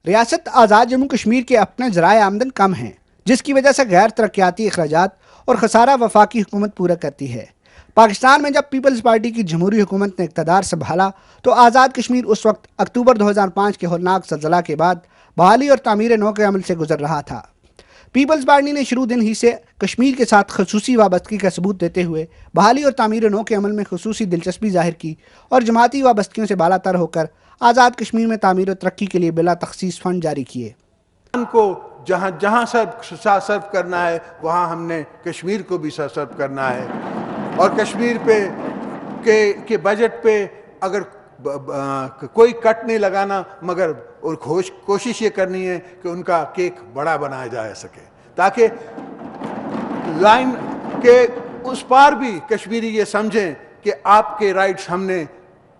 ریاست آزاد جموں کشمیر کے اپنے ذرائع آمدن کم ہیں، جس کی وجہ سے غیر ترقیاتی اخراجات اور خسارہ وفاقی حکومت پورا کرتی ہے۔ پاکستان میں جب پیپلز پارٹی کی جمہوری حکومت نے اقتدار سنبھالا تو آزاد کشمیر اس وقت اکتوبر 2005 کے ہولناک زلزلہ کے بعد بحالی اور تعمیر نو کے عمل سے گزر رہا تھا۔ پیپلز پارٹی نے شروع دن ہی سے کشمیر کے ساتھ خصوصی وابستگی کا ثبوت دیتے ہوئے بحالی اور تعمیر نو کے عمل میں خصوصی دلچسپی ظاہر کی اور جماعتی وابستگیوں سے بالا تر ہو کر آزاد کشمیر میں تعمیر و ترقی کے لیے بلا تخصیص فنڈ جاری کیے۔ ان کو جہاں صرف کرنا ہے وہاں ہم نے کشمیر کو بھی صرف کرنا ہے، اور کشمیر پہ کے بجٹ پہ اگر کوئی کٹ نہیں لگانا، مگر اور کوشش یہ کرنی ہے کہ ان کا کیک بڑا بنایا جا سکے، تاکہ لائن کے اس پار بھی کشمیری یہ سمجھیں کہ آپ کے رائٹس ہم نے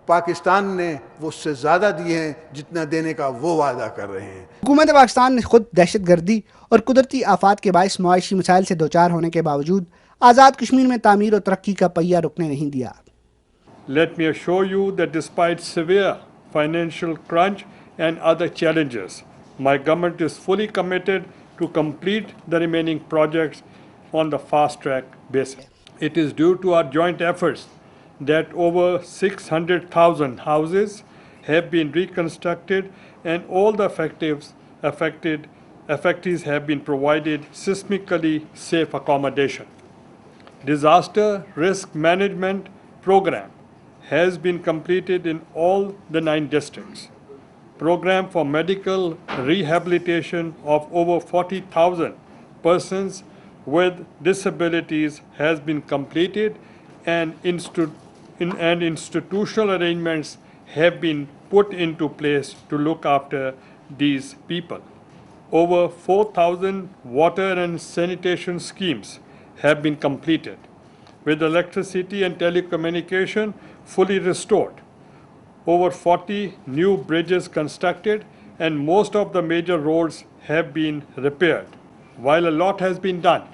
پاکستان نے وہ اس سے زیادہ دیے ہیں جتنا دینے کا وہ وعدہ کر رہے ہیں۔ حکومت پاکستان نے خود دہشت گردی اور قدرتی آفات کے باعث معاشی مسائل سے دوچار ہونے کے باوجود آزاد کشمیر میں تعمیر و ترقی کا پہیہ رکنے نہیں دیا۔ Let me assure you that despite severe financial crunch and other challenges, my government is fully committed to complete the remaining projects on the fast-track basis. It is due to our joint efforts that over 600,000 houses have been reconstructed and all the affectees have been provided seismically safe accommodation. Disaster risk management program has been completed in all the 9 districts. Program for medical rehabilitation of over 40,000 persons with disabilities has been completed, and institutional arrangements have been put into place to look after these people. Over 4,000 water and sanitation schemes have been completed, with electricity and telecommunication fully restored. Over 40 new bridges constructed, and most of the major roads have been repaired. While a lot has been done,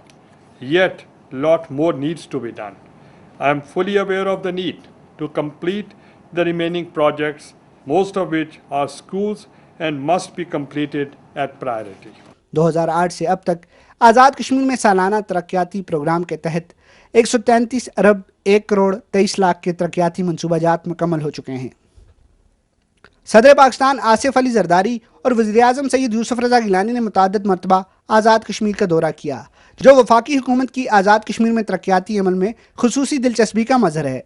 yet a lot more needs to be done. I am fully aware of the need to complete the remaining projects, most of which are schools and must be completed at priority. 2008 سے اب تک آزاد کشمیر میں سالانہ ترقیاتی programme کے تحت 133 ارب 1 کروڑ 23 لاکھ کے ترقیاتی منصوبہ جات مکمل ہو چکے ہیں۔ صدر پاکستان آصف علی زرداری اور وزیر اعظم سید یوسف رضا گیلانی نے متعدد مرتبہ آزاد کشمیر کا دورہ کیا، جو وفاقی حکومت کی آزاد کشمیر میں ترقیاتی عمل میں خصوصی دلچسپی کا مظہر ہے۔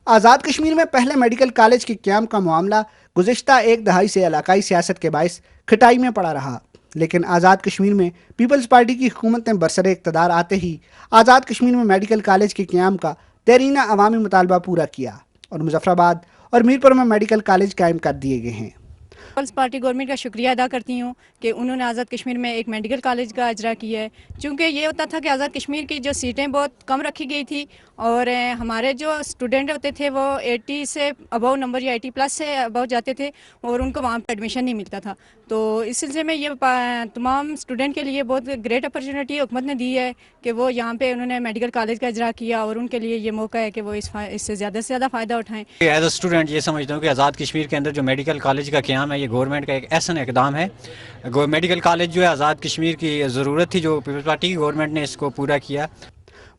آزاد کشمیر میں پہلے میڈیکل کالج کے قیام کا معاملہ گزشتہ 1 دہائی سے علاقائی سیاست کے باعث کھٹائی میں پڑا رہا، لیکن آزاد کشمیر میں پیپلز پارٹی کی حکومت نے برسر اقتدار آتے ہی آزاد کشمیر میں میڈیکل کالج کے قیام کا دیرینہ عوامی مطالبہ پورا کیا اور مظفر آباد اور میرپور میں میڈیکل کالج قائم کر دیے گئے ہیں۔ پیپلز پارٹی گورنمنٹ کا شکریہ ادا کرتی ہوں کہ انہوں نے آزاد کشمیر میں ایک میڈیکل کالج کا اجرا کیا ہے، چونکہ یہ ہوتا تھا کہ آزاد کشمیر کی جو سیٹیں بہت کم رکھی گئی تھی اور ہمارے جو اسٹوڈنٹ ہوتے تھے وہ 80 سے ابو نمبر یا 80 پلس سے ابو جاتے تھے اور ان کو وہاں پہ ایڈمیشن نہیں ملتا تھا۔ تو اس سلسلے میں یہ تمام اسٹوڈنٹ کے لیے بہت گریٹ اپرچونیٹی حکومت نے دی ہے کہ وہ یہاں پہ انہوں نے میڈیکل کالج کا اجرا کیا اور ان کے لیے یہ موقع ہے کہ وہ اس سے زیادہ فائدہ اٹھائیں۔ ایز اے اسٹوڈنٹ یہ سمجھتا ہوں کہ آزاد کشمیر کے اندر جو میڈیکل کالج کا قیام ہے یہ گورنمنٹ کا ایک احسن اقدام ہے۔ میڈیکل کالج جو ہے آزاد کشمیر کی ضرورت تھی، جو پیپلز پارٹی کی گورنمنٹ نے اس کو پورا کیا۔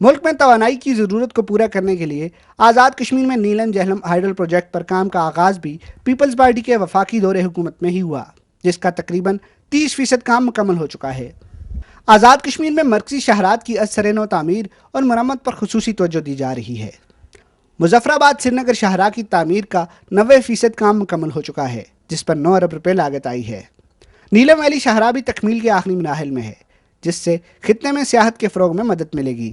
ملک میں توانائی کی ضرورت کو پورا کرنے کے لیے آزاد کشمیر میں نیلم جہلم ہائیڈل پروجیکٹ پر کام کا آغاز بھی پیپلز پارٹی کے وفاقی دور حکومت میں ہی ہوا، جس کا تقریباً 30% کام مکمل ہو چکا ہے۔ آزاد کشمیر میں مرکزی شاہراہات کی از سر نو تعمیر اور مرمت پر خصوصی توجہ دی جا رہی ہے۔ مظفر آباد سری نگر شاہراہ کی تعمیر کا 90% کام مکمل ہو چکا ہے، جس پر 9 ارب روپے لاگت آئی ہے۔ نیلم ویلی شاہراہ بھی تکمیل کے آخری مراحل میں ہے، جس سے خطے میں سیاحت کے فروغ میں مدد ملے گی۔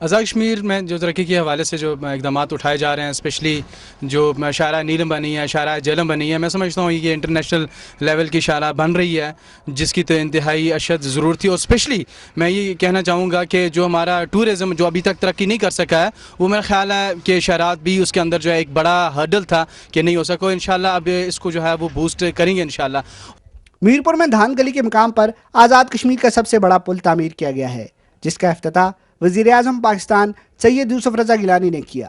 آزاد کشمیر میں جو ترقی کے حوالے سے جو اقدامات اٹھائے جا رہے ہیں، اسپیشلی جو شاہراہ نیلم بنی ہے، شاہراہ جہلم بنی ہے، میں سمجھتا ہوں یہ انٹرنیشنل لیول کی شاہراہ بن رہی ہے، جس کی تو انتہائی اشد ضرورت تھی۔ اور اسپیشلی میں یہ کہنا چاہوں گا کہ جو ہمارا ٹورزم جو ابھی تک ترقی نہیں کر سکا ہے، وہ میرا خیال ہے کہ شاہراہات بھی اس کے اندر جو ہے ایک بڑا ہرڈل تھا کہ نہیں ہو سکا۔ انشاءاللہ اب اس کو جو ہے وہ بوسٹ کریں گے انشاءاللہ۔ میرپور میں دھان گلی کے مقام پر آزاد کشمیر کا سب سے بڑا پل تعمیر کیا گیا ہے، جس کا افتتاح وزیر اعظم پاکستان سید یوسف رضا گیلانی نے کیا۔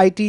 IT